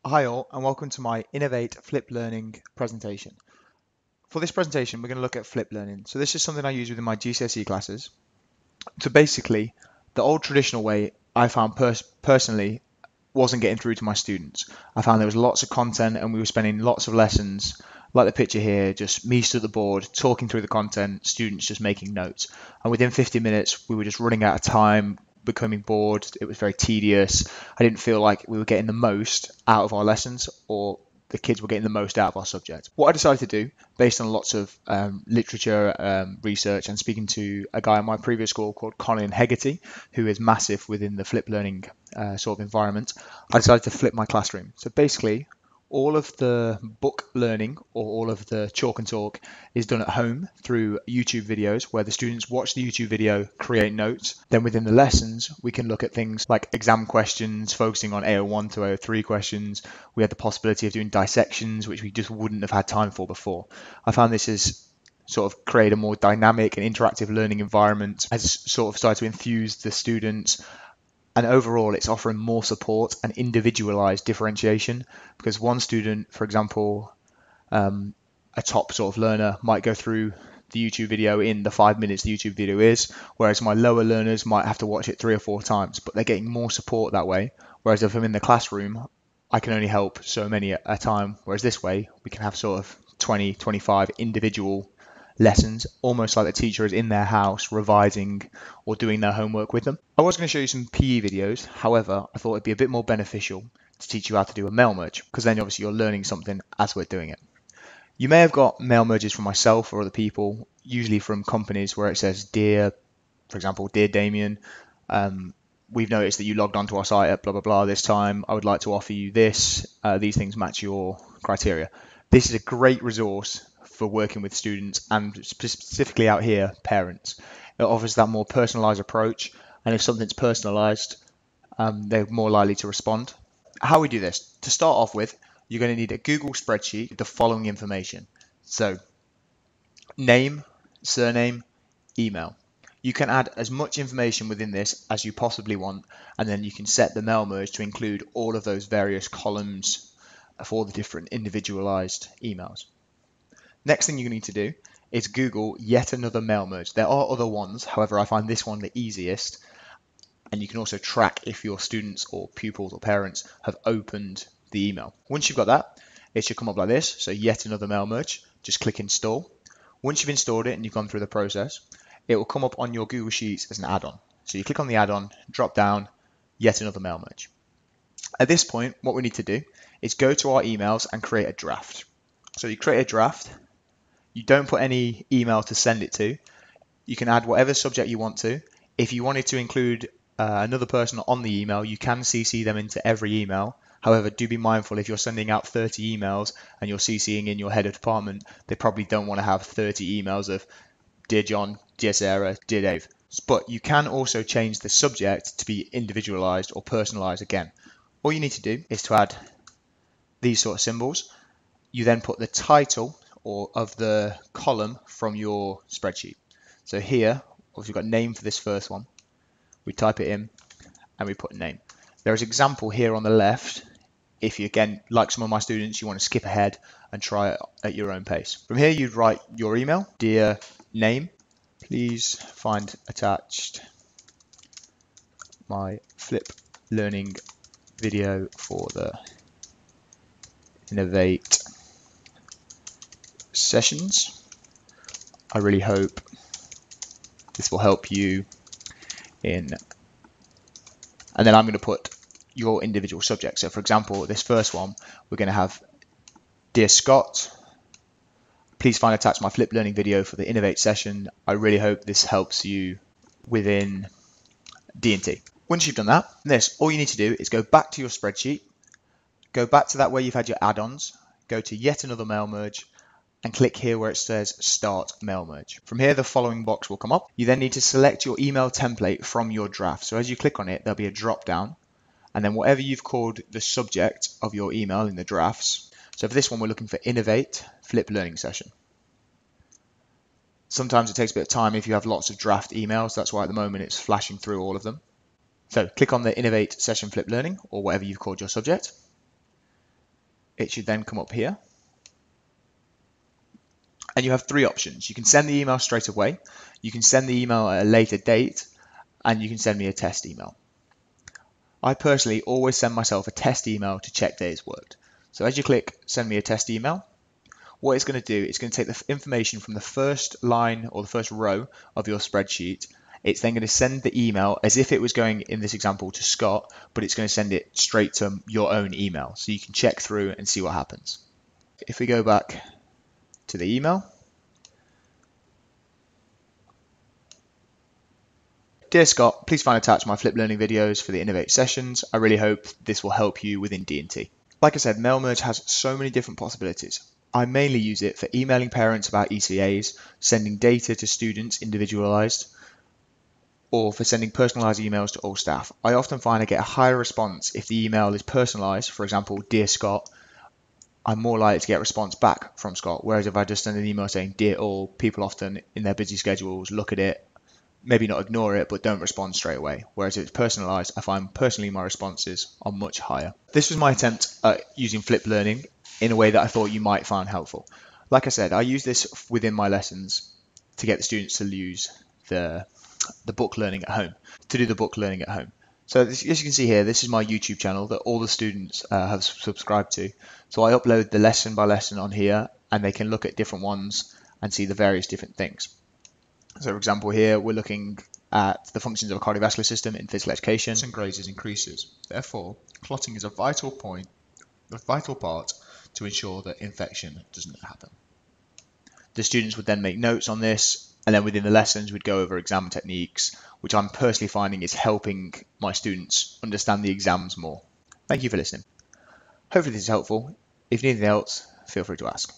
Hi all, and welcome to my Innov8 Flip Learning presentation. For this presentation, we're going to look at flip learning. So this is something I use within my GCSE classes. So basically, the old traditional way I found personally wasn't getting through to my students. I found there was lots of content and we were spending lots of lessons, like the picture here, just me stood at the board, talking through the content, students just making notes. And within 50 minutes, we were just running out of time, becoming bored. It was very tedious. I didn't feel like we were getting the most out of our lessons, or the kids were getting the most out of our subject. What I decided to do, based on lots of literature, research, and speaking to a guy in my previous school called Colin Hegarty, who is massive within the flip learning sort of environment, I decided to flip my classroom. So basically, all of the book learning or all of the chalk and talk is done at home through YouTube videos where the students watch the YouTube video, create notes. Then within the lessons, we can look at things like exam questions, focusing on AO1 to AO3 questions. We had the possibility of doing dissections, which we just wouldn't have had time for before. I found this is sort of create a more dynamic and interactive learning environment, has sort of started to enthuse the students. And overall, it's offering more support and individualized differentiation, because one student, for example, a top sort of learner might go through the YouTube video in the 5 minutes the YouTube video is, whereas my lower learners might have to watch it 3 or 4 times, but they're getting more support that way. Whereas if I'm in the classroom, I can only help so many at a time, whereas this way we can have sort of 20, 25 individual lessons, almost like the teacher is in their house revising or doing their homework with them. I was going to show you some PE videos, however, I thought it'd be a bit more beneficial to teach you how to do a mail merge, because then obviously you're learning something as we're doing it. You may have got mail merges from myself or other people, usually from companies where it says, Dear, for example, Dear Damien, we've noticed that you logged onto our site at blah, blah, blah this time. I would like to offer you this. These things match your criteria. This is a great resource for working with students and specifically out here, parents. It offers that more personalized approach. And if something's personalized, they're more likely to respond. How we do this? To start off with, you're going to need a Google spreadsheet with the following information. So name, surname, email. You can add as much information within this as you possibly want, and then you can set the mail merge to include all of those various columns for the different individualized emails. Next thing you need to do is Google yet another mail merge. There are other ones, however, I find this one the easiest, and you can also track if your students or pupils or parents have opened the email. Once you've got that, it should come up like this. So yet another mail merge, just click install. Once you've installed it and you've gone through the process, it will come up on your Google Sheets as an add-on. So you click on the add-on, drop down, yet another mail merge. At this point, what we need to do is go to our emails and create a draft. So you create a draft. You don't put any email to send it to. You can add whatever subject you want to. If you wanted to include another person on the email, you can CC them into every email. However, do be mindful if you're sending out 30 emails and you're CCing in your head of department, they probably don't want to have 30 emails of Dear John, Dear Sarah, Dear Dave. But you can also change the subject to be individualized or personalized again. All you need to do is to add these sort of symbols. You then put the title or of the column from your spreadsheet. So here, obviously we've got name for this first one. We type it in and we put name. There is an example here on the left. If you, again, like some of my students, you want to skip ahead and try it at your own pace. From here, you'd write your email, dear name, please find attached my flip learning video for the Innov8 sessions. I really hope this will help you in, and then I'm going to put your individual subject. So for example, this first one, we're going to have Dear Scott, please find attached my flip learning video for the Innov8 session. I really hope this helps you within D&T. Once you've done that, all you need to do is go back to your spreadsheet, go back to that where you've had your add-ons, go to yet another mail merge, and click here where it says Start Mail Merge. From here, the following box will come up. You then need to select your email template from your draft. So as you click on it, there'll be a drop down, and then whatever you've called the subject of your email in the drafts. So for this one, we're looking for Innov8 Flip Learning Session. Sometimes it takes a bit of time if you have lots of draft emails. That's why at the moment it's flashing through all of them. So click on the Innov8 Session Flip Learning or whatever you've called your subject. it should then come up here. And you have three options. You can send the email straight away, you can send the email at a later date, and you can send me a test email. I personally always send myself a test email to check that it's worked. So as you click send me a test email, what it's going to do, it's going to take the information from the first line or the first row of your spreadsheet. It's then going to send the email as if it was going, in this example, to Scott, but it's going to send it straight to your own email. So you can check through and see what happens. If we go back to the email, dear Scott, please find attached my flip learning videos for the Innov8 sessions. I really hope this will help you within D&T. Like I said, mail merge has so many different possibilities. I mainly use it for emailing parents about ECAs, sending data to students individualized, or for sending personalized emails to all staff. I often find I get a higher response if the email is personalized. For example, dear Scott, I'm more likely to get a response back from Scott. Whereas if I just send an email saying dear all, people often in their busy schedules look at it, maybe not ignore it, but don't respond straight away. Whereas if it's personalized, I find personally my responses are much higher. This was my attempt at using flip learning in a way that I thought you might find helpful. Like I said, I use this within my lessons to get the students to use the book learning at home, to do the book learning at home. So as you can see here, this is my YouTube channel that all the students have subscribed to. So I upload the lesson by lesson on here, and they can look at different ones and see the various different things. So for example here, we're looking at the functions of a cardiovascular system in physical education. And grazes increases. Therefore, clotting is a vital part to ensure that infection doesn't happen. The students would then make notes on this, and then within the lessons we'd go over exam techniques, which I'm personally finding is helping my students understand the exams more. Thank you for listening. Hopefully this is helpful. If you need anything else, feel free to ask.